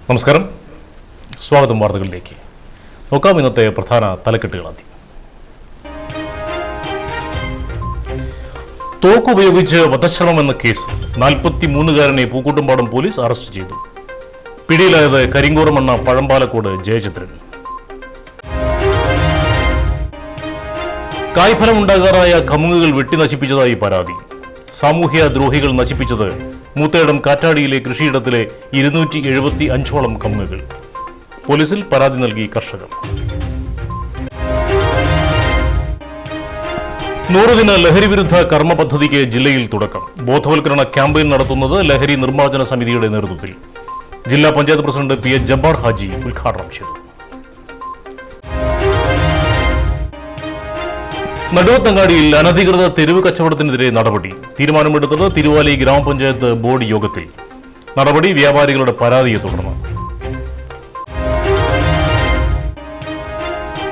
നമസ്കാരം, സ്വാഗതം വാർത്തകളിലേക്ക്. നോക്കാം ഇന്നത്തെ പ്രധാന തലക്കെട്ടുകളാദ്യം. തോക്കുപയോഗിച്ച് വധശ്രമം എന്ന കേസ് 43-കാരനെ പൂക്കോട്ടുംപാടം പോലീസ് അറസ്റ്റ് ചെയ്തു. പിടിയിലായത് കരിങ്കോറമണ്ണ പഴമ്പാലക്കോട് ജയചന്ദ്രൻ. കായ്ഫലമുണ്ടാകാറായ കമുങ്ങുകൾ വെട്ടിനശിപ്പിച്ചതായി പരാതി. സാമൂഹ്യ ദ്രോഹികൾ നശിപ്പിച്ചത് മൂത്തേടം കാറ്റാടിയിലെ കൃഷിയിടത്തിലെ 275ഓളം കമുങ്ങുകൾ. പോലീസിൽ പരാതി നൽകി കർഷകർ. 100 ദിന ലഹരി വിരുദ്ധ കർമ്മ പദ്ധതിക്ക് ജില്ലയിൽ തുടക്കം. ബോധവൽക്കരണ ക്യാമ്പയിൻ നടത്തുന്നത് ലഹരി നിർമ്മാർജ്ജന സമിതിയുടെ നേതൃത്വത്തിൽ. ജില്ലാ panchayat president P A Jabbar Haji ഉദ്ഘാടനം ചെയ്തു. നടുവത്തങ്ങാടിയിൽ അനധികൃത തെരുവ് കച്ചവടത്തിനെതിരെ നടപടി. തീരുമാനമെടുത്തത് തിരുവാലി ഗ്രാമപഞ്ചായത്ത് ബോർഡ് യോഗത്തിൽ. നടപടി വ്യാപാരികളുടെ പരാതിയെ തുടർന്ന്.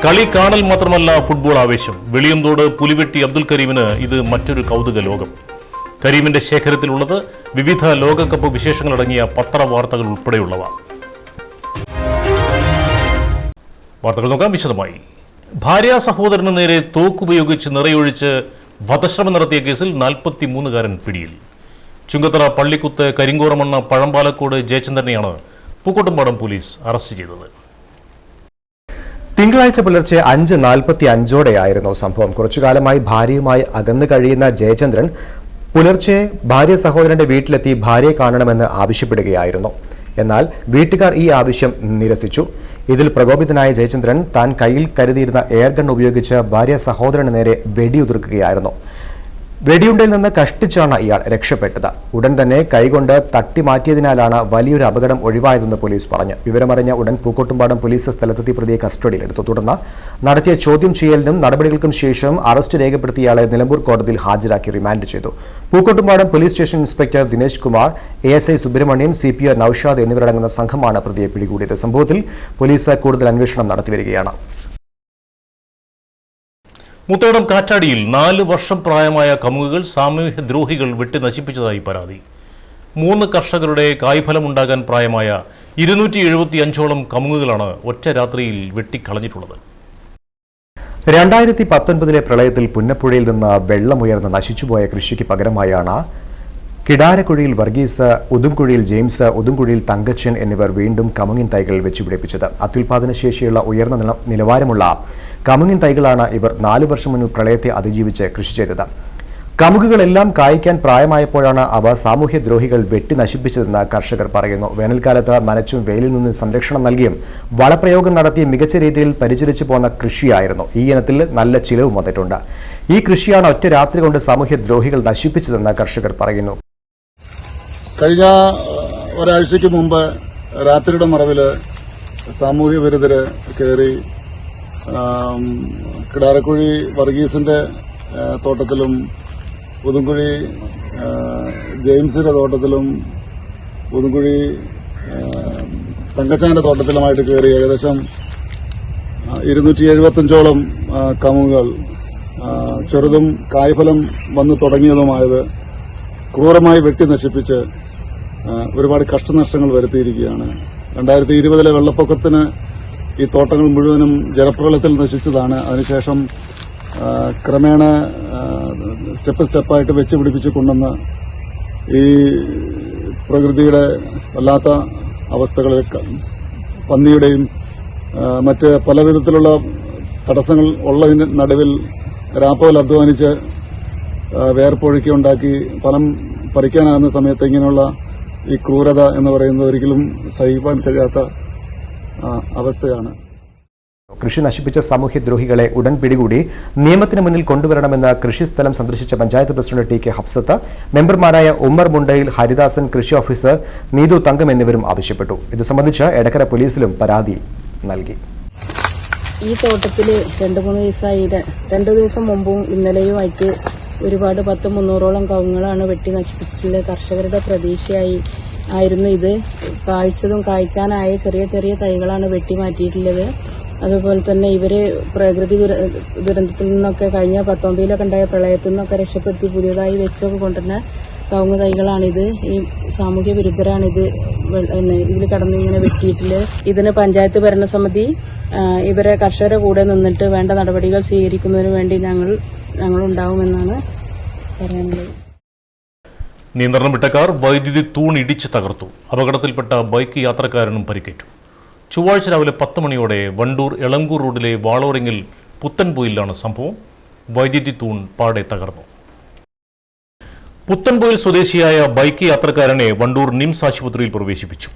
കളി കാണൽ മാത്രമല്ല ഫുട്ബോൾ ആവേശം. വെളിയന്തോട് പുലിവെട്ടി അബ്ദുൽ കരീമിന് ഇത് മറ്റൊരു കൗതുക ലോകം. കരീമിന്റെ ശേഖരത്തിലുള്ളത് വിവിധ ലോകകപ്പ് വിശേഷങ്ങളടങ്ങിയ പത്രവാർത്തകൾ ഉൾപ്പെടെയുള്ളവ. വാർത്തകൾ നോക്കാം വിശദമായി. ഭാര്യ സഹോദരന് നേരെ തോക്കുപയോഗിച്ച് നിറയൊഴിച്ച് വധശ്രമം നടത്തിയ കേസിൽ 43-കാരൻ പിടിയിൽ. ചുങ്കത്തറ പള്ളിക്കുത്ത് കരിങ്കോറമണ്ണ പഴമ്പാലക്കോട് ജയചന്ദ്രനെയാണ് പൂക്കോട്ടുംപാടം പോലീസ് അറസ്റ്റ് ചെയ്തത്. തിങ്കളാഴ്ച പുലർച്ചെ 5:45ഓടെയായിരുന്നു സംഭവം. കുറച്ചുകാലമായി ഭാര്യയുമായി അകന്നു കഴിയുന്ന ജയചന്ദ്രൻ പുലർച്ചെ ഭാര്യ സഹോദരന്റെ വീട്ടിലെത്തി ഭാര്യയെ കാണണമെന്ന് ആവശ്യപ്പെടുകയായിരുന്നു. എന്നാൽ വീട്ടുകാർ ഈ ആവശ്യം നിരസിച്ചു. ഇതിൽ പ്രകോപിതനായ ജയചന്ദ്രൻ താൻ കയ്യിൽ കരുതിയിരുന്ന എയർഗൺ ഉപയോഗിച്ച് ഭാര്യ സഹോദരന് നേരെ വെടിയുതിർക്കുകയായിരുന്നു. വെടിയുണ്ടയിൽ നിന്ന് കഷ്ടിച്ചാണ് ഇയാൾ രക്ഷപ്പെട്ടത്. ഉടൻ തന്നെ കൈകൊണ്ട് തട്ടിമാറ്റിയതിനാലാണ് വലിയൊരു അപകടം ഒഴിവായതെന്ന് പോലീസ് പറഞ്ഞു. വിവരമറിഞ്ഞ ഉടൻ പൂക്കോട്ടുംപാടം പോലീസ് സ്ഥലത്തെത്തി പ്രതിയെ കസ്റ്റഡിയിലെടുത്തു. തുടർന്ന് നടത്തിയ ചോദ്യം ചെയ്യലിനും നടപടികൾക്കും ശേഷം അറസ്റ്റ് രേഖപ്പെടുത്തിയ ഇയാളെ നിലമ്പൂർ കോടതിയിൽ ഹാജരാക്കി റിമാൻഡ് ചെയ്തു. Pookkottumpadam police station inspector Dinesh Kumar, ASI Subrahmanyan, CPO Noushad എന്നിവരടങ്ങുന്ന സംഘമാണ് പ്രതിയെ പിടികൂടിയത്. സംഭവത്തിൽ പോലീസ് കൂടുതൽ അന്വേഷണം നടത്തിവരികയാണ്. മൂത്തേടം കാറ്റാടിയിൽ 4 വർഷം പ്രായമായ കമുകുകൾ സാമൂഹ്യ ദ്രോഹികൾ വെട്ടി നശിപ്പിച്ചതായി പരാതി. 3 കർഷകരുടെ കായ്ഫലമുണ്ടാകാൻ പ്രായമായ 275ഓളം കമുകുകളാണ് ഒറ്റ രാത്രിയിൽ വെട്ടിക്കളഞ്ഞിട്ടുള്ളത്. 2019 പ്രളയത്തിൽ പുന്നപ്പുഴയിൽ നിന്ന് വെള്ളമുയർന്ന് നശിച്ചുപോയ കൃഷിക്ക് പകരമായാണ് കിടാരക്കുഴിയിൽ വർഗീസ്, ഉദുംകുഴിയിൽ ജെയിംസ്, ഉദുംകുഴിയിൽ തങ്കച്ചൻ എന്നിവർ വീണ്ടും കമുങ്ങിൻ തൈകൾ വെച്ചുപിടിപ്പിച്ചത്. അത്യുൽപാദന ശേഷിയുള്ള ഉയർന്ന നിലവാരമുള്ള കമുങ്ങിൻ തൈകളാണ് ഇവർ 4 വർഷം മുൻപ് പ്രളയത്തെ അതിജീവിച്ച് കൃഷി ചെയ്തത്. കമുകുകളെല്ലാം കായ്ക്കാൻ പ്രായമായപ്പോഴാണ് അവ സാമൂഹ്യദ്രോഹികൾ വെട്ടി നശിപ്പിച്ചതെന്ന് കർഷകർ പറയുന്നു. വേനൽക്കാലത്ത് നനച്ചും വെയിലിൽ നിന്ന് സംരക്ഷണം നൽകിയും വളപ്രയോഗം നടത്തി മികച്ച രീതിയിൽ പരിചരിച്ചു പോന്ന കൃഷിയായിരുന്നു. ഈ ഇനത്തിൽ നല്ല ചിലവും വന്നിട്ടുണ്ട്. ഈ കൃഷിയാണ് ഒറ്റ രാത്രി കൊണ്ട് സാമൂഹ്യദ്രോഹികൾ നശിപ്പിച്ചതെന്ന് കർഷകർ പറയുന്നു. കഴിഞ്ഞ ഒരാഴ്ചയ്ക്ക് മുമ്പ് രാത്രിയുടെ മറവില് സാമൂഹ്യ വിരുദ്ധര് കയറി കിടാരക്കുഴി വർഗീസിന്റെ തോട്ടത്തിലും ഉദുംകുഴി ജെയിംസിന്റെ തോട്ടത്തിലും ഉദുംകുഴി തങ്കച്ചാന്റെ തോട്ടത്തിലുമായിട്ട് കയറി ഏകദേശം 275ഓളം കമുകുകൾ ചെറുതും കായ്ഫലം വന്നു തുടങ്ങിയതുമായത് ക്രൂരമായി വെട്ടി നശിപ്പിച്ച് ഒരുപാട് കഷ്ടനഷ്ടങ്ങൾ വരുത്തിയിരിക്കുകയാണ്. 2020 വെള്ളപ്പൊക്കത്തിന് ഈ തോട്ടങ്ങൾ മുഴുവനും ജലപ്രളയത്തിൽ നശിച്ചതാണ്. അതിനുശേഷം ക്രമേണ സ്റ്റെപ്പായിട്ട് വെച്ച് പിടിപ്പിച്ച് കൊണ്ടുവന്ന് ഈ പ്രകൃതിയുടെ വല്ലാത്ത അവസ്ഥകളിൽ പന്നിയുടെയും മറ്റ് പല വിധത്തിലുള്ള തടസ്സങ്ങൾ ഉള്ളതിന് നടുവിൽ രാപ്പകൽ അധ്വാനിച്ച് വേർപ്പൊഴുക്കി ഉണ്ടാക്കി ഫലം പറിക്കാനാകുന്ന സമയത്ത് ഇങ്ങനെയുള്ള ഈ ക്രൂരത എന്ന് പറയുന്നത് ഒരിക്കലും സഹിക്കാൻ കഴിയാത്ത അവസ്ഥയാണ്. കൃഷി നശിപ്പിച്ച സാമൂഹ്യദ്രോഹികളെ ഉടൻ പിടികൂടി നിയമത്തിന് മുന്നിൽ കൊണ്ടുവരണമെന്ന് കൃഷിസ്ഥലം സന്ദർശിച്ച പഞ്ചായത്ത് പ്രസിഡന്റ് TK ഹഫ്സത്ത്, മെമ്പർമാരായ ഉമ്മർ മുണ്ടയിൽ, ഹരിദാസൻ, കൃഷി ഓഫീസർ നീതു തങ്കം എന്നിവരും ആവശ്യപ്പെട്ടു. ഇത് സംബന്ധിച്ച് എടക്കര പോലീസിലും പരാതി നൽകി. ഈ തോട്ടത്തിൽ 2-3 ദിവസമായി, 2 ദിവസം മുമ്പും ഇന്നലെയുമായിട്ട് ഒരുപാട് 10-300ഓളം കവുങ്ങുകളാണ് വെട്ടി നശിപ്പിച്ചിട്ടുള്ളത്. കർഷകരുടെ പ്രതീക്ഷയായി ആയിരുന്നു ഇത്. കായ്ച്ചതും കായ്ക്കാനായ ചെറിയ ചെറിയ തൈകളാണ് വെട്ടി മാറ്റിയിട്ടുള്ളത്. അതുപോലെ തന്നെ ഇവര് പ്രകൃതി ദുരന്തത്തിൽ നിന്നൊക്കെ കഴിഞ്ഞ 19 ഉണ്ടായ പ്രളയത്തിൽ നിന്നൊക്കെ രക്ഷപ്പെടുത്തി പുതിയതായി വെച്ചൊക്കെ കൊണ്ടുവരുന്ന കവുങ്ങ് തൈകളാണിത്. ഈ സാമൂഹ്യ വിരുദ്ധരാണിത് ഇതിൽ കടന്നിങ്ങനെ വെട്ടിയിട്ടില്ല. ഇതിന് പഞ്ചായത്ത് ഭരണസമിതി ഇവരെ കർഷകരുടെ കൂടെ നിന്നിട്ട് വേണ്ട നടപടികൾ സ്വീകരിക്കുന്നതിന് വേണ്ടി ഞങ്ങളുണ്ടാവുമെന്നാണ് പറയാനുള്ളത്. നിയന്ത്രണം വിട്ട കാർ വൈദ്യുതി തൂൺ ഇടിച്ച് തകർത്തു. അപകടത്തിൽപ്പെട്ട ബൈക്ക് യാത്രക്കാരനും പരിക്കേറ്റു. ചൊവ്വാഴ്ച രാവിലെ 10 മണിയോടെ വണ്ടൂർ എളങ്കൂർ റോഡിലെ വാളോറിങ്ങിൽ പുത്തൻപൊയിലാണ് സംഭവം. വൈദ്യുതി തൂൺ പാടെ തകർന്നു. പുത്തൻപൊയിൽ സ്വദേശിയായ ബൈക്ക് യാത്രക്കാരനെ വണ്ടൂർ നിംസ് ആശുപത്രിയിൽ പ്രവേശിപ്പിച്ചു.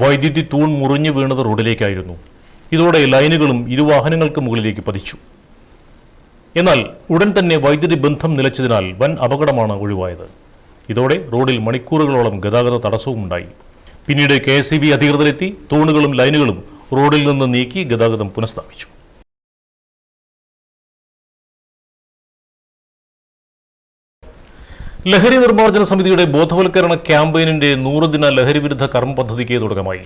വൈദ്യുതി തൂൺ മുറിഞ്ഞു വീണത് റോഡിലേക്കായിരുന്നു. ഇതോടെ ലൈനുകളും ഇരുവാഹനങ്ങൾക്ക് മുകളിലേക്ക് പതിച്ചു. എന്നാൽ ഉടൻ തന്നെ വൈദ്യുതി ബന്ധം നിലച്ചതിനാൽ വൻ അപകടമാണ് ഒഴിവായത്. ഇതോടെ റോഡിൽ മണിക്കൂറുകളോളം ഗതാഗത തടസ്സവും ഉണ്ടായി. പിന്നീട് KSEB അധികൃതരെത്തി തൂണുകളും ലൈനുകളും റോഡിൽ നിന്ന് നീക്കി ഗതാഗതം പുനഃസ്ഥാപിച്ചു. ലഹരി നിർമ്മാർജ്ജന സമിതിയുടെ ബോധവൽക്കരണ ക്യാമ്പയിനിന്റെ 100 ദിന ലഹരി വിരുദ്ധ കർമ്മ പദ്ധതിക്ക് തുടക്കമായി.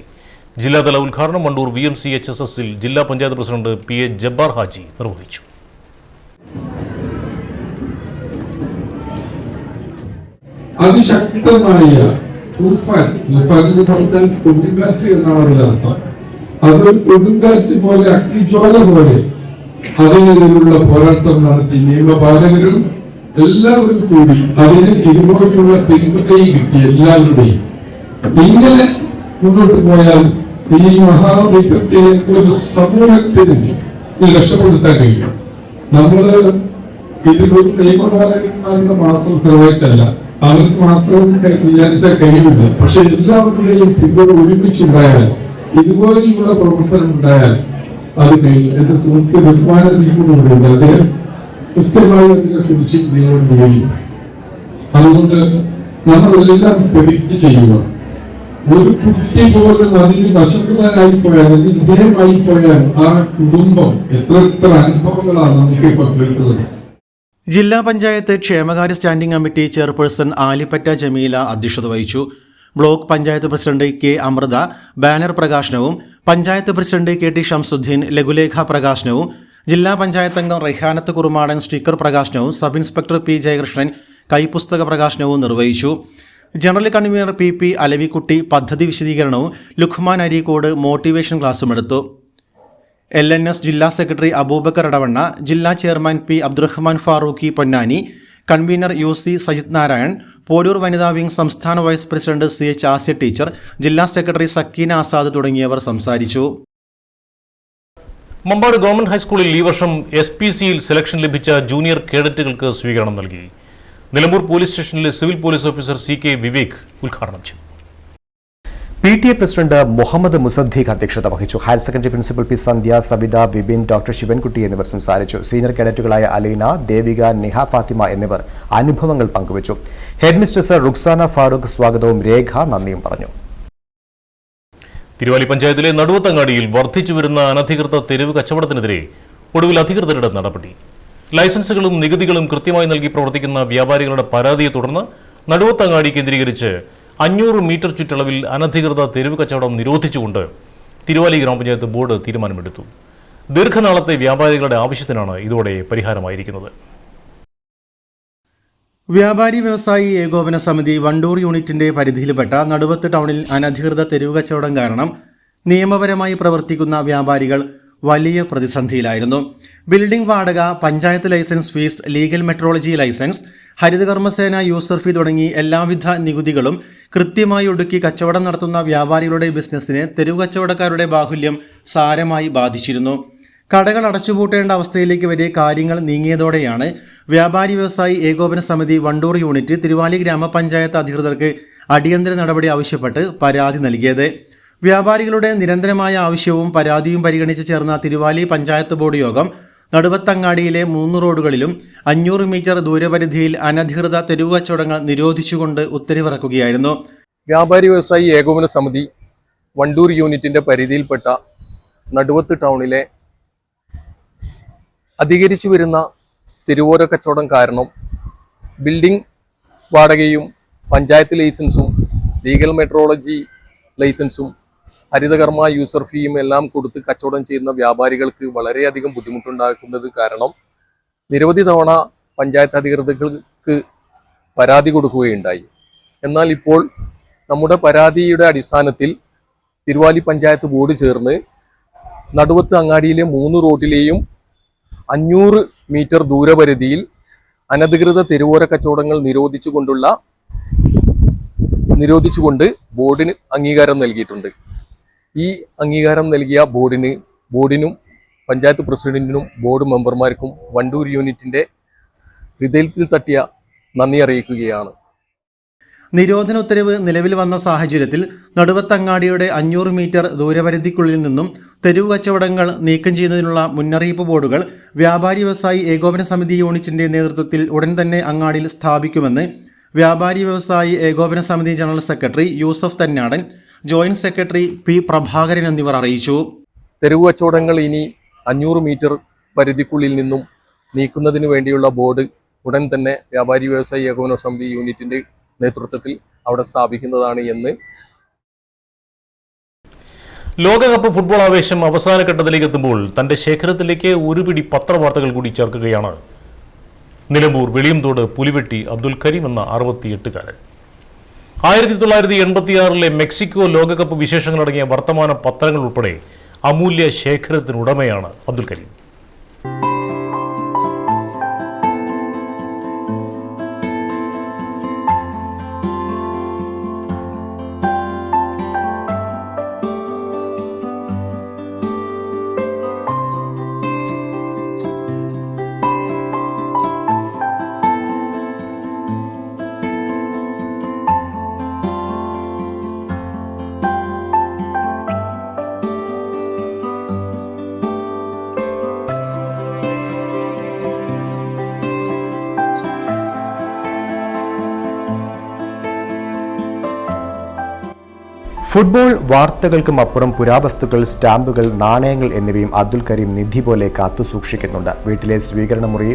ജില്ലാതല ഉദ്ഘാടനം വണ്ടൂർ VMCHSSൽ ജില്ലാ പഞ്ചായത്ത് പ്രസിഡന്റ് PA ജബ്ബാർ ഹാജി നിർവഹിച്ചു. അതിശക്തമായ കൊടുങ്കാറ്റ് എന്നാണ് അർത്ഥം. അതൊരു കൊടുങ്കാറ്റ് പോലെ അഗ്നിജ്വാല പോലെ അതിനെതിരെയുള്ള പോരാട്ടം നടത്തി നിയമപാലകരും എല്ലാവരും കൂടി അതിന് ഇതുപോലെയുള്ള പിന്തുണയും കിട്ടി. എല്ലാവരുടെയും ഇങ്ങനെ മുന്നോട്ട് പോയാൽ ഈ മഹാവിപത്തെ ഒരു സമൂഹത്തിന് രക്ഷപ്പെടുത്താൻ കഴിയും. നമ്മള് ഇതിലൊരു നിയമപാലകന്മാരുടെ മാത്രം ഉത്തരവാദിത്തമല്ല, അവർക്ക് മാത്രം വിചാരിച്ചാൽ കഴിയില്ല. പക്ഷെ എല്ലാവരുടെയും പിന്തുണ ഒരുമിച്ചുണ്ടായാൽ, ഇതുപോലെയുള്ള പ്രവർത്തനം ഉണ്ടായാൽ അത് കഴിയും. എന്റെ സുഹൃത്ത് ബഹുമാന നീക്കുന്നുണ്ട്, അദ്ദേഹം കൃത്യമായി അതിനെ കുറിച്ച് നിങ്ങളോട് കഴിയും. അതുകൊണ്ട് നമ്മളെല്ലാം പ്രതിജ്ഞ ചെയ്യുക. ഒരു കുട്ടി പോലും അതിന് വശംവദനായി പോയാൽ, അതിന് വിധേയമായി പോയാൽ ആ കുടുംബം എത്ര അനുഭവങ്ങളാണ് നമുക്ക് പങ്കെടുക്കുന്നത്. ജില്ലാ പഞ്ചായത്ത് ക്ഷേമകാര്യ standing committee chairperson Alippatta Jameela അധ്യക്ഷത വഹിച്ചു. Block panchayat president K Amrutha banner പ്രകാശനവും പഞ്ചായത്ത് പ്രസിഡന്റ് KT ഷംസുദ്ദീൻ ലഘുലേഖ പ്രകാശനവും ജില്ലാ പഞ്ചായത്ത് അംഗം റെഹാനത്ത് കുറുമാടൻ സ്റ്റിക്കർ പ്രകാശനവും സബ് ഇൻസ്പെക്ടർ P ജയകൃഷ്ണൻ കൈപ്പുസ്തക പ്രകാശനവും നിർവഹിച്ചു. ജനറൽ കൺവീനർ PP അലവിക്കുട്ടി പദ്ധതി വിശദീകരണവും ലുഖ്മാൻ അരീക്കോട് മോട്ടിവേഷൻ ക്ലാസും എടുത്തു. LNS ജില്ലാ സെക്രട്ടറി അബൂബക്കർ ഇടവണ്ണ, ജില്ലാ chairman P Abdurahman Farooqi Ponnani, convenor UC Sajith Narayan, Poroor വനിതാ വിംഗ് സംസ്ഥാന vice president CH Asiya teacher, ജില്ലാ സെക്രട്ടറി സക്കീന ആസാദ് തുടങ്ങിയവർ സംസാരിച്ചു. മമ്പാട് ഗവൺമെന്റ് ഹൈസ്കൂളിൽ ഈ വർഷം SPCയിൽ സെലക്ഷൻ ലഭിച്ച ജൂനിയർ കേഡറ്റുകൾക്ക് സ്വീകരണം നൽകി. നിലമ്പൂർ പോലീസ് സ്റ്റേഷനിലെ civil police officer CK Vivek ഉദ്ഘാടനം ചെയ്തു. PTA പ്രസിഡന്റ് മുഹമ്മദ് മുസദ്ദീഖ് അധ്യക്ഷത വഹിച്ചു. ഹയർ സെക്കൻഡറി പ്രിൻസിപ്പൽ P സന്ധ്യ, സവിത, വിപിൻ, ഡോക്ടർ ശിവൻകുട്ടി എന്നിവർ സംസാരിച്ചു. സീനിയർ കേഡറ്റുകളായ അലീന, ദേവിക, നിഹ ഫാത്തിമ എന്നിവർ അനുഭവങ്ങൾ പങ്കുവച്ചു. ഹെഡ് മിസ്ട്രസ് റുക്സാന ഫാറൂഖ് സ്വാഗതവും രേഖ നന്ദിയും പറഞ്ഞു. തിരുവാലി പഞ്ചായത്തിലെ നടുവത്തങ്ങാടിയിൽ വർദ്ധിച്ചുവരുന്ന അനധികൃത തെരുവ് കച്ചവടത്തിനെതിരെ ഒടുവിൽ അധികൃതരുടെ നടപടി. ലൈസൻസുകളും നികുതികളും കൃത്യമായി നൽകി പ്രവർത്തിക്കുന്ന വ്യാപാരികളുടെ പരാതിയെ തുടർന്ന് നടുവത്തങ്ങാടി കേന്ദ്രീകരിച്ച് 500 മീറ്റർ ചുറ്റളവിൽ അനധികൃത തെരുവ് കച്ചവടം നിരോധിച്ചുകൊണ്ട് തിരുവാലി ഗ്രാമപഞ്ചായത്ത് ബോർഡ് തീരുമാനമെടുത്തു. ദീർഘനാളത്തെ വ്യാപാരികളുടെ ആവശ്യത്തിനാണ് ഇതോടെ പരിഹാരമായിരിക്കുന്നത്. വ്യാപാരി വ്യവസായി ഏകോപന സമിതി വണ്ടൂർ യൂണിറ്റിന്റെ പരിധിയിൽപ്പെട്ട നടുവത്ത് ടൗണിൽ അനധികൃത തെരുവ് കച്ചവടം കാരണം നിയമപരമായി പ്രവർത്തിക്കുന്ന വ്യാപാരികൾ വലിയ പ്രതിസന്ധിയിലായിരുന്നു. ബിൽഡിംഗ് വാടക, panchayat licence fee, legal metrology licence, ഹരിതകർമ്മസേന യൂസർ ഫീ തുടങ്ങി എല്ലാവിധ നികുതികളും കൃത്യമായി ഒടുക്കി കച്ചവടം നടത്തുന്ന വ്യാപാരികളുടെ ബിസിനസ്സിനെ തെരുവ് കച്ചവടക്കാരുടെ ബാഹുല്യം സാരമായി ബാധിച്ചിരുന്നു. കടകൾ അടച്ചുപൂട്ടേണ്ട അവസ്ഥയിലേക്ക് വരെ കാര്യങ്ങൾ നീങ്ങിയതോടെയാണ് വ്യാപാരി വ്യവസായി ഏകോപന സമിതി വണ്ടൂർ യൂണിറ്റ് തിരുവാലി ഗ്രാമപഞ്ചായത്ത് അധികൃതർക്ക് അടിയന്തര നടപടി ആവശ്യപ്പെട്ട് പരാതി നൽകിയത്. വ്യാപാരികളുടെ നിരന്തരമായ ആവശ്യവും പരാതിയും പരിഗണിച്ച് ചേർന്ന തിരുവാലി പഞ്ചായത്ത് ബോർഡ് യോഗം നടുവത്തങ്ങാടിയിലെ 3 റോഡുകളിലും 500 മീറ്റർ ദൂരപരിധിയിൽ അനധികൃത തെരുവ് കച്ചവടങ്ങൾ നിരോധിച്ചുകൊണ്ട് ഉത്തരവിറക്കുകയായിരുന്നു. വ്യാപാരി വ്യവസായി ഏകോപന സമിതി വണ്ടൂർ യൂണിറ്റിന്റെ പരിധിയിൽപ്പെട്ട നടുവത്ത് ടൗണിലെ അധികരിച്ചു വരുന്ന തെരുവോര കച്ചവടം കാരണം ബിൽഡിംഗ് വാടകയും പഞ്ചായത്ത് ലൈസൻസും ലീഗൽ മെട്രോളജി ലൈസൻസും ഹരിതകർമ്മ യൂസർ ഫീയും എല്ലാം കൊടുത്ത് കച്ചവടം ചെയ്യുന്ന വ്യാപാരികൾക്ക് വളരെയധികം ബുദ്ധിമുട്ടുണ്ടാക്കുന്നത് കാരണം നിരവധി തവണ പഞ്ചായത്ത് അധികൃതർക്ക് പരാതി കൊടുക്കുകയുണ്ടായി. എന്നാൽ ഇപ്പോൾ നമ്മുടെ പരാതിയുടെ അടിസ്ഥാനത്തിൽ തിരുവാലി പഞ്ചായത്ത് ബോർഡ് ചേർന്ന് നടുവത്ത് അങ്ങാടിയിലെ 3 റോഡിലെയും 500 മീറ്റർ ദൂരപരിധിയിൽ അനധികൃത തെരുവോര കച്ചവടങ്ങൾ നിരോധിച്ചുകൊണ്ട് ബോർഡിന് അംഗീകാരം നൽകിയിട്ടുണ്ട്. ഈ അംഗീകാരം നൽകിയ ബോർഡിനും പഞ്ചായത്ത് പ്രസിഡന്റിനും ബോർഡ് മെമ്പർമാർക്കും വണ്ടൂർ യൂണിറ്റിന്റെ ഹൃദയത്തിൽ തട്ടിയ നന്ദി അറിയിക്കുകയാണ്. നിരോധന ഉത്തരവ് നിലവിൽ വന്ന സാഹചര്യത്തിൽ നടുവത്തങ്ങാടിയുടെ 500 മീറ്റർ ദൂരപരിധിക്കുള്ളിൽ നിന്നും തെരുവ് കച്ചവടങ്ങൾ നീക്കം ചെയ്യുന്നതിനുള്ള മുന്നറിയിപ്പ് ബോർഡുകൾ വ്യാപാരി വ്യവസായി ഏകോപന സമിതി യൂണിറ്റിന്റെ നേതൃത്വത്തിൽ ഉടൻ തന്നെ അങ്ങാടിയിൽ സ്ഥാപിക്കുമെന്ന് വ്യാപാരി വ്യവസായി ഏകോപന സമിതി general secretary Yusuf Thannadan, joint secretary P Prabhakaran എന്നിവർ അറിയിച്ചു. തെരുവ് കച്ചവടങ്ങൾ ഇനി 500 മീറ്റർ പരിധിക്കുള്ളിൽ നിന്നും നീക്കുന്നതിന് വേണ്ടിയുള്ള ബോർഡ് ഉടൻ തന്നെ വ്യാപാരി വ്യവസായി ഏകോപന സമിതി യൂണിറ്റിന്റെ നേതൃത്വത്തിൽ അവിടെ സ്ഥാപിക്കുന്നതാണ് എന്ന്. ലോകകപ്പ് ഫുട്ബോൾ ആവേശം അവസാന ഘട്ടത്തിലേക്ക് എത്തുമ്പോൾ തന്റെ ശേഖരത്തിലേക്ക് ഒരു പിടി പത്രവാർത്തകൾ കൂടി ചേർക്കുകയാണ് നിലമ്പൂർ വെളിയംതോട് പുലിവെട്ടി അബ്ദുൽ കരീം എന്ന 68-കാരൻ. 1986 മെക്സിക്കോ ലോകകപ്പ് വിശേഷങ്ങളടങ്ങിയ വർത്തമാന പത്രങ്ങൾ ഉൾപ്പെടെ അമൂല്യ ശേഖരത്തിനുടമയാണ് അബ്ദുൽ കരീം. ഫുട്ബോൾ വാർത്തകൾക്കും അപ്പുറം പുരാവസ്തുക്കൾ, സ്റ്റാമ്പുകൾ, നാണയങ്ങൾ എന്നിവയും അബ്ദുൽ കരീം നിധി പോലെ കാത്തുസൂക്ഷിക്കുന്നുണ്ട്. വീട്ടിലെ സ്വീകരണമുറി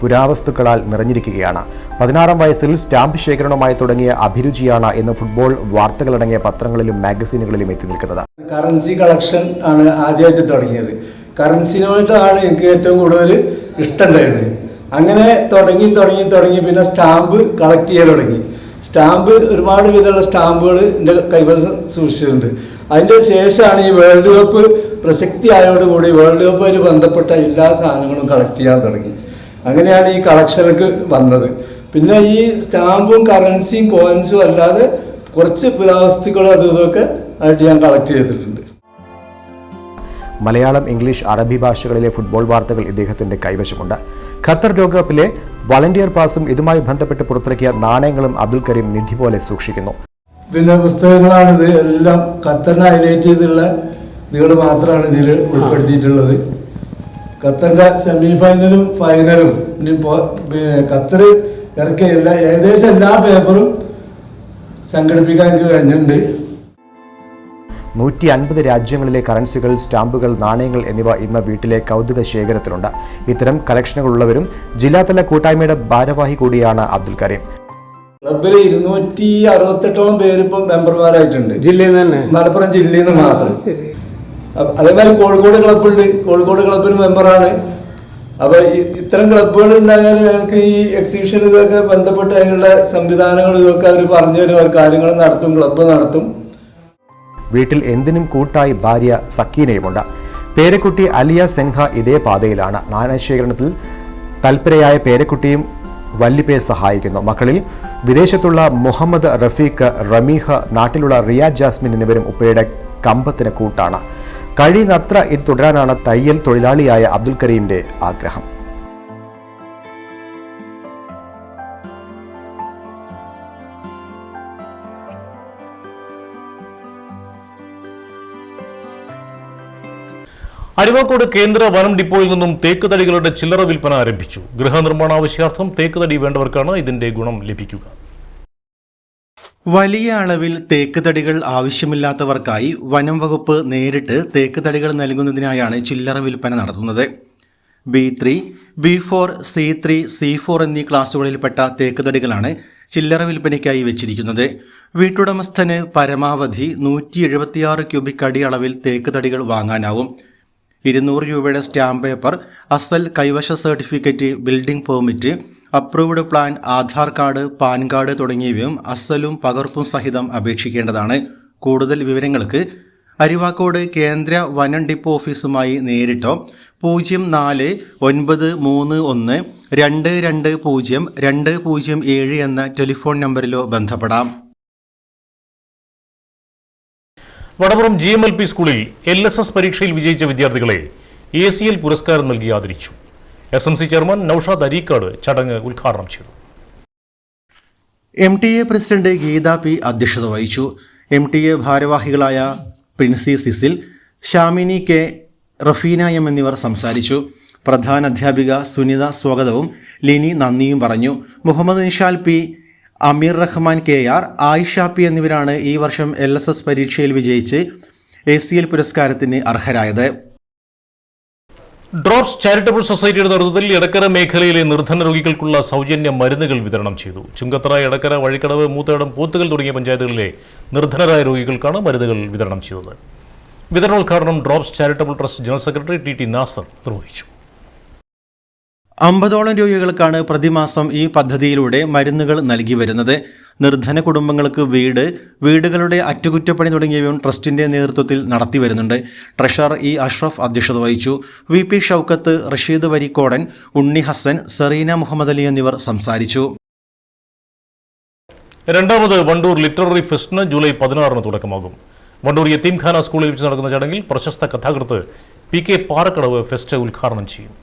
പുരാവസ്തുക്കളാൽ നിറഞ്ഞിരിക്കുകയാണ്. 16-ാം വയസ്സിൽ സ്റ്റാമ്പ് ശേഖരണവുമായി തുടങ്ങിയ അഭിരുചിയാണ് ഇന്ന് ഫുട്ബോൾ വാർത്തകളടങ്ങിയ പത്രങ്ങളിലും മാഗസീനുകളിലും എത്തി നിൽക്കുന്നത്. കറൻസി കളക്ഷൻ ആണ് ആദ്യമായിട്ട് തുടങ്ങിയത്. കറൻസിനോടാണ് എനിക്ക് ഏറ്റവും കൂടുതൽ ഇഷ്ടമുണ്ടായിരുന്നത്. അങ്ങനെ തുടങ്ങി പിന്നെ സ്റ്റാമ്പ് കളക്ട് ചെയ്യാൻ തുടങ്ങി. സ്റ്റാമ്പ് ഒരുപാട് വിധമുള്ള സ്റ്റാമ്പുകൾ എൻ്റെ കൈവശം സൂക്ഷിച്ചിട്ടുണ്ട്. അതിൻ്റെ ശേഷമാണ് ഈ വേൾഡ് കപ്പ് പ്രസക്തി ആയതോടുകൂടി വേൾഡ് കപ്പുമായി ബന്ധപ്പെട്ട എല്ലാ സാധനങ്ങളും കളക്ട് ചെയ്യാൻ തുടങ്ങി. അങ്ങനെയാണ് ഈ കളക്ഷനൊക്കെ വന്നത്. പിന്നെ ഈ സ്റ്റാമ്പും കറൻസിയും കോയിൻസും അല്ലാതെ കുറച്ച് പുരാവസ്തുക്കളും അതും ഇതൊക്കെ ആയിട്ട് ഞാൻ കളക്ട് ചെയ്തിട്ടുണ്ട്. മലയാളം, ഇംഗ്ലീഷ്, അറബി ഭാഷകളിലെ ഫുട്ബോൾ വാർത്തകൾ ഇദ്ദേഹത്തിന്റെ കൈവശമുണ്ട്. ഖത്തർ ലോകകപ്പിലെ വളണ്ടിയർ പാസും ഇതുമായി ബന്ധപ്പെട്ട് പുറത്തിറക്കിയ നാണയങ്ങളും അബ്ദുൽ കരീം നിധി പോലെ സൂക്ഷിക്കുന്നു. പിന്നെ പുസ്തകങ്ങളാണിത്. എല്ലാം ഖത്തറിനെ ഹൈലൈറ്റ് ചെയ്തുള്ള ഇതുകൾ മാത്രമാണ് ഇതിൽ ഉൾപ്പെടുത്തിയിട്ടുള്ളത്. ഖത്തറിന്റെ സെമി ഫൈനലും ഫൈനലും ഖത്തർ ഇറക്കിയ ഏകദേശം എല്ലാ പേപ്പറും സംഘടിപ്പിക്കാൻ എനിക്ക് കഴിഞ്ഞിട്ടുണ്ട്. 150 രാജ്യങ്ങളിലെ കറൻസികൾ, സ്റ്റാമ്പുകൾ, നാണയങ്ങൾ എന്നിവ ഇന്ന് വീട്ടിലെ കൗതുക ശേഖരത്തിലുണ്ട്. ഇത്തരം കളക്ഷനുകളുള്ളവരും ജില്ലാതല കൂട്ടായ്മയുടെ ഭാരവാഹി കൂടിയാണ് അബ്ദുൽ കരീം. ക്ലബിൽ 268ഓളം പേര് ഇപ്പം മെമ്പർമാരായിട്ടുണ്ട്. ജില്ലയിൽ നിന്ന് തന്നെ, മലപ്പുറം ജില്ലയിൽ നിന്ന് മാത്രം. അതേമാതിരി കോഴിക്കോട് ക്ലബ്ബുണ്ട്. കോഴിക്കോട് ക്ലബിൽ മെമ്പറാണ്. അപ്പൊ ഇത്തരം ക്ലബ്ബുകൾ ഉണ്ടായാൽ ഞങ്ങൾക്ക് ഈ എക്സിബിഷൻ ഇതൊക്കെ ബന്ധപ്പെട്ട് അതിനുള്ള സംവിധാനങ്ങൾ ഇതൊക്കെ അവർ പറഞ്ഞു തരും. കാര്യങ്ങൾ നടത്തും, ക്ലബ്ബ് നടത്തും. വീട്ടിൽ എന്തിനും കൂട്ടായി ഭാര്യ സക്കീനയുമുണ്ട്. പേരക്കുട്ടി അലിയ സെൻഹ ഇതേ പാതയിലാണ്. നാണയശേഖരണത്തിൽ തൽപരയായ പേരക്കുട്ടിയും വല്ലിപ്പയെ സഹായിക്കുന്നു. മക്കളിൽ വിദേശത്തുള്ള മുഹമ്മദ് റഫീഖ്, റമീഹ, നാട്ടിലുള്ള റിയ ജാസ്മിൻ എന്നിവരും ഉപ്പയുടെ കമ്പത്തിന് കൂട്ടാണ്. കഴിയുന്നത്ര ഇത് തുടരാനാണ് തയ്യൽ തൊഴിലാളിയായ അബ്ദുൽ കരീമിന്റെ ആഗ്രഹം. അരുവാക്കോട് കേന്ദ്ര വനം ഡിപ്പോയിൽ നിന്നും തേക്ക് തടികളുടെ ചില്ലറ വിൽപ്പന ആരംഭിച്ചു. ഗൃഹനിർമ്മാണ ആവശ്യാർത്ഥം തേക്ക് തടി വേണ്ടവർക്കാണ് ഇതിന്റെ ഗുണം ലഭിക്കുക. വലിയ അളവിൽ തേക്ക് തടികൾ ആവശ്യമില്ലാത്തവർക്കായി വനം വകുപ്പ് നേരിട്ട് തേക്ക് തടികൾ നൽകുന്നതിനായാണ് ചില്ലറ വിൽപ്പന നടത്തുന്നത്. B3, B4, C3, C4 എന്നീ ക്ലാസുകളിൽപ്പെട്ട തേക്ക് തടികളാണ് ചില്ലറ വിൽപ്പനയ്ക്കായി വെച്ചിരിക്കുന്നത്. വീട്ടുടമസ്ഥന് പരമാവധി 176 ക്യൂബിക് അടി അളവിൽ തേക്ക് തടികൾ വാങ്ങാനാവും. 200 രൂപയുടെ സ്റ്റാമ്പ് പേപ്പർ, അസൽ കൈവശ certificate, building permit, approved plan, Aadhaar card, PAN card തുടങ്ങിയവയും അസലും പകർപ്പും സഹിതം അപേക്ഷിക്കേണ്ടതാണ്. കൂടുതൽ വിവരങ്ങൾക്ക് അരിവാക്കോട് കേന്ദ്ര വനം ഡിപ്പോ ഓഫീസുമായി നേരിട്ടോ 0491220207 എന്ന ടെലിഫോൺ നമ്പറിലോ ബന്ധപ്പെടാം. വടപുറം GMLP സ്കൂളിൽ LSS പരീക്ഷയിൽ വിജയിച്ച വിദ്യാർത്ഥികളെ ACL പുരസ്കാരം നൽകി ആദരിച്ചു. SMC ചെയർമാൻ നൌഷാദ് അരീക്കാട് ചടങ്ങ് ഉദ്ഘാടനം ചെയ്തു. MTA പ്രസിഡന്റ് ഗീത P അധ്യക്ഷത വഹിച്ചു. MTA ഭാരവാഹികളായ Princy സിസിൽ, Shamini K, Raphinha M എന്നിവർ സംസാരിച്ചു. പ്രധാന അധ്യാപിക സുനിത സ്വാഗതവും ലിനി നന്ദിയും പറഞ്ഞു. മുഹമ്മദ് നിഷാൽ P, അമീർ റഹ്മാൻ KR, ആയിഷ P എന്നിവരാണ് ഈ വർഷം LSS പരീക്ഷയിൽ വിജയിച്ച് ACL പുരസ്കാരത്തിന് അർഹരായത്. ഡ്രോപ്സ് ചാരിറ്റബിൾ സൊസൈറ്റിയുടെ നേതൃത്വത്തിൽ എടക്കര മേഖലയിലെ നിർധന രോഗികൾക്കുള്ള സൗജന്യ മരുന്നുകൾ വിതരണം ചെയ്തു. ചുങ്കത്തറ, എടക്കര, വഴിക്കടവ്, മൂത്തേടം, പോത്തുകൽ തുടങ്ങിയ പഞ്ചായത്തുകളിലെ നിർധനരായ രോഗികൾക്കാണ് മരുന്നുകൾ വിതരണം ചെയ്തത്. വിതരണോദ്ഘാടനം drops charitable trust general secretary TT Nasar നിർവഹിച്ചു. 50ഓളം രോഗികൾക്കാണ് പ്രതിമാസം ഈ പദ്ധതിയിലൂടെ മരുന്നുകൾ നൽകി വരുന്നത്. നിർധന കുടുംബങ്ങൾക്ക് വീടുകളുടെ അറ്റകുറ്റപ്പണി തുടങ്ങിയവയും ട്രസ്റ്റിന്റെ നേതൃത്വത്തിൽ നടത്തി വരുന്നുണ്ട്. ട്രഷറർ E അഷ്റഫ് അധ്യക്ഷത വഹിച്ചു. VP ഷൗക്കത്ത്, റഷീദ് വരിക്കോടൻ, ഉണ്ണി ഹസൻ, സെറീന മുഹമ്മദ് അലി എന്നിവർ സംസാരിച്ചു. രണ്ടാമത് വണ്ടൂർ ലിറ്റററി ഫെസ്റ്റിന് ജൂലൈ 16 തുടക്കമാകും. വണ്ടൂർ യത്തീംഖാന സ്കൂളിൽ വെച്ച് നടക്കുന്ന ചടങ്ങിൽ പ്രശസ്ത കഥാകൃത്ത് PK പാറക്കടവ് ഫെസ്റ്റ് ഉദ്ഘാടനം ചെയ്യും.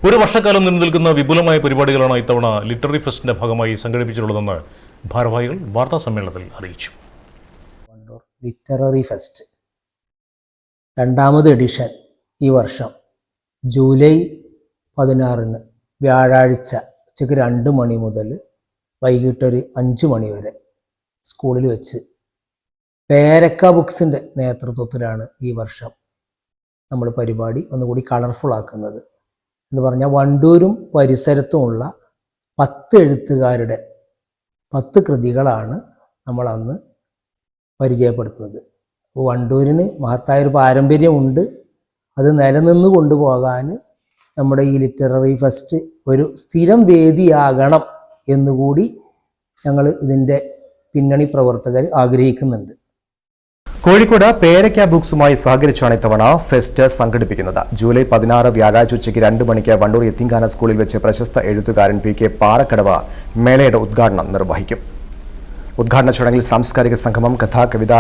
ഒരു വർഷക്കാലം നീണ്ടു നിൽക്കുന്ന വിപുലമായ പരിപാടികളാണ് ഇത്തവണ ലിറ്റററി ഫെസ്റ്റിന്റെ ഭാഗമായി സംഘടിപ്പിച്ചിട്ടുള്ളതെന്ന് ഭാരവാഹികൾ വാർത്താ സമ്മേളനത്തിൽ അറിയിച്ചു. വണ്ടൂർ ലിറ്റററി ഫെസ്റ്റ് രണ്ടാമത് എഡിഷൻ ഈ വർഷം ജൂലൈ 16 വ്യാഴാഴ്ച ഉച്ചയ്ക്ക് 2 മണി മുതൽ വൈകിട്ടൊരു 5 മണി വരെ സ്കൂളിൽ വെച്ച് പേരക്ക ബുക്സിൻ്റെ നേതൃത്വത്തിലാണ് ഈ വർഷം നമ്മൾ പരിപാടി ഒന്നുകൂടി കളർഫുൾ ആക്കുന്നത്. എന്ന് പറഞ്ഞാൽ വണ്ടൂരും പരിസരത്തുമുള്ള 10 എഴുത്തുകാരുടെ 10 കൃതികളാണ് നമ്മൾ അന്ന് പരിചയപ്പെടുത്തുന്നത്. അപ്പോൾ വണ്ടൂരിന് മഹത്തായൊരു പാരമ്പര്യമുണ്ട്. അത് നിലനിന്ന് കൊണ്ടുപോകാൻ നമ്മുടെ ഈ ലിറ്റററി ഫെസ്റ്റ് ഒരു സ്ഥിരം വേദിയാകണം എന്നുകൂടി ഞങ്ങൾ ഇതിൻ്റെ പിന്നണി പ്രവർത്തകർ ആഗ്രഹിക്കുന്നുണ്ട്. കോഴിക്കോട് പേരക്ക ബുക്സുമായി സഹകരിച്ചാണ് ഇത്തവണ ഫെസ്റ്റ് സംഘടിപ്പിക്കുന്നത്. ജൂലൈ 16 വ്യാഴാഴ്ച ഉച്ചയ്ക്ക് 2 മണിക്ക് വണ്ടൂർ യത്തീംഖാന സ്കൂളിൽ വെച്ച് പ്രശസ്ത എഴുത്തുകാരൻ PK പാറക്കടവ് മേളയുടെ ഉദ്ഘാടനം നിർവഹിക്കും. ഉദ്ഘാടന ചടങ്ങിൽ സാംസ്കാരിക സംഗമം, കഥാ, കവിത,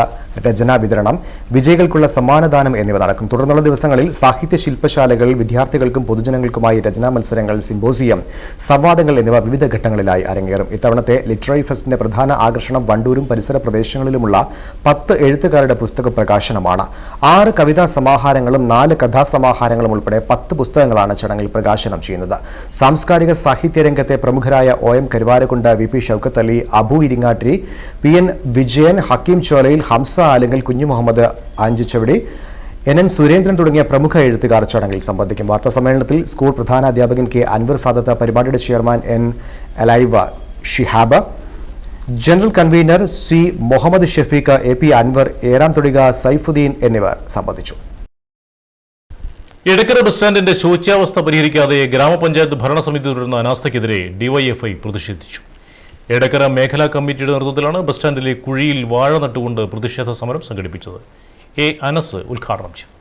രചനാ വിതരണം, വിജയികൾക്കുള്ള സമ്മാനദാനം എന്നിവ നടക്കും. തുടർന്നുള്ള ദിവസങ്ങളിൽ സാഹിത്യ ശില്പശാലകൾ, വിദ്യാർത്ഥികൾക്കും പൊതുജനങ്ങൾക്കുമായി രചനാ മത്സരങ്ങൾ, സിമ്പോസിയം, സംവാദങ്ങൾ എന്നിവ വിവിധ ഘട്ടങ്ങളിലായി അരങ്ങേറും. ഇത്തവണത്തെ ലിറ്റററി ഫെസ്റ്റിന്റെ പ്രധാന ആകർഷണം വണ്ടൂരും പരിസര പ്രദേശങ്ങളിലുമുള്ള 10 എഴുത്തുകാരുടെ പുസ്തക പ്രകാശനമാണ്. 6 കവിതാ സമാഹാരങ്ങളും 4 കഥാസമാഹാരങ്ങളും ഉൾപ്പെടെ 10 പുസ്തകങ്ങളാണ് ചടങ്ങിൽ പ്രകാശനം ചെയ്യുന്നത്. സാംസ്കാരിക സാഹിത്യ രംഗത്തെ പ്രമുഖരായ OM Karuvarakundu, VP Shoukath Ali, Abu Iringattiri, PN Vijayan, Hakeem ചോലയിൽ, Hamza Alangal, കുഞ്ഞു മുഹമ്മദ് ആഞ്ചിച്ചവടി, NN സുരേന്ദ്രൻ തുടങ്ങിയ പ്രമുഖ എഴുത്തുകാർ ചടങ്ങിൽ സംബന്ധിക്കും. വാർത്താ സമ്മേളനത്തിൽ സ്കൂൾ പ്രധാനാധ്യാപകൻ K അൻവർ സാദത്ത്, പരിപാടിയുടെ chairman N Alaiva Shihab, general convener C Muhammad Shafeeq, AP Anwar, Eram Thodika Saifuddin എന്നിവർ സംബന്ധിച്ചു. എടക്കര ബസ് സ്റ്റാൻഡിന്റെ ശോച്യാവസ്ഥ പരിഹരിക്കാതെ ഗ്രാമപഞ്ചായത്ത് ഭരണസമിതി തുടരുന്ന അനാസ്ഥയ്ക്കെതിരെ DYFI പ്രതിഷേധിച്ചു. എടക്കര മേഖലാ കമ്മിറ്റിയുടെ നേതൃത്വത്തിലാണ് ബസ് സ്റ്റാൻഡിലെ കുഴിയിൽ വാഴ നട്ടുകൊണ്ട് പ്രതിഷേധ സമരം സംഘടിപ്പിച്ചത്. A അനസ് ഉദ്ഘാടനം ചെയ്തു.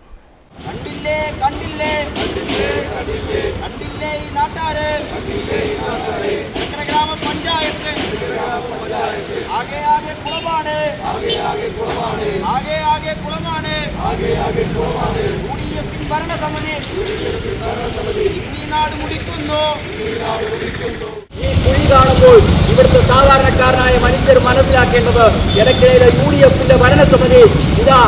ഈ കുഴി കാണുമ്പോൾ ഇവിടുത്തെ സാധാരണക്കാരനായ മനുഷ്യർ മനസ്സിലാക്കേണ്ടത് എടക്കരയിലെ UDFന്റെ ഭരണസമിതി ഇതാ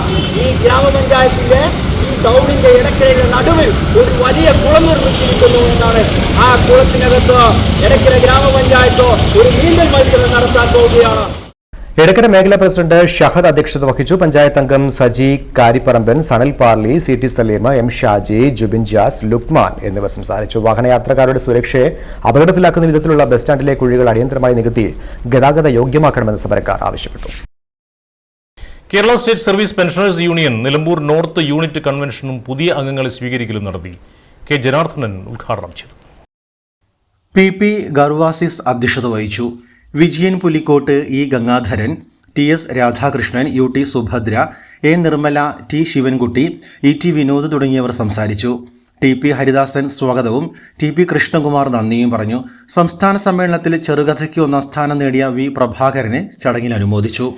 ഈ ഗ്രാമപഞ്ചായത്തിന്റെ ഈ ടൗണിന്റെ എടക്കരയുടെ നടുവിൽ ഒരു വലിയ കുളം നിർമ്മിച്ചിരിക്കുന്നു എന്നാണ്. ആ കുളത്തിനകത്ത് എടക്കര ഗ്രാമപഞ്ചായത്ത് ഒരു നീന്തൽ മത്സരം നടത്താൻ പോവുകയാണ്. എടക്കര മേഖലാ പ്രസിഡന്റ് ഷഹദ് അധ്യക്ഷത വഹിച്ചു. പഞ്ചായത്ത് അംഗം സജി കാരിപ്പറമ്പൻ, സണൽ പാർലി, CT സലീം, M ഷാജി, ജുബിൻ ജാസ്, ലുക്മാൻ എന്നിവർ സംസാരിച്ചു. വാഹനയാത്രക്കാരുടെ സുരക്ഷയെ അപകടത്തിലാക്കുന്ന വിധത്തിലുള്ള ബസ് സ്റ്റാൻഡിലെ കുഴികൾ അടിയന്തരമായി നികത്തി ഗതാഗത യോഗ്യമാക്കണമെന്ന് സമരക്കാർ ആവശ്യപ്പെട്ടു. Kerala state service pensioners union Nilambur north unit കൺവെൻഷനും പുതിയ അംഗങ്ങളെ സ്വീകരിക്കലും നടത്തി. K ജനാർദ്ദനൻ ഉദ്ഘാടനം ചെയ്തു. PP ഗർവാസിസ് അധ്യക്ഷത വഹിച്ചു. Vijayan Pulikkot, E Gangadharan, TS Radhakrishnan, UT Subhadra, A Nirmala, T Sivankutty, ET Vinod തുടങ്ങിയവർ സംസാരിച്ചു. TP ഹരിദാസൻ സ്വാഗതവും TP കൃഷ്ണകുമാർ നന്ദിയും പറഞ്ഞു. സംസ്ഥാന സമ്മേളനത്തിൽ ചെറുകഥയ്ക്ക് 1ാം സ്ഥാനം നേടിയ V പ്രഭാകരനെ ചടങ്ങിൽ അനുമോദിച്ചു.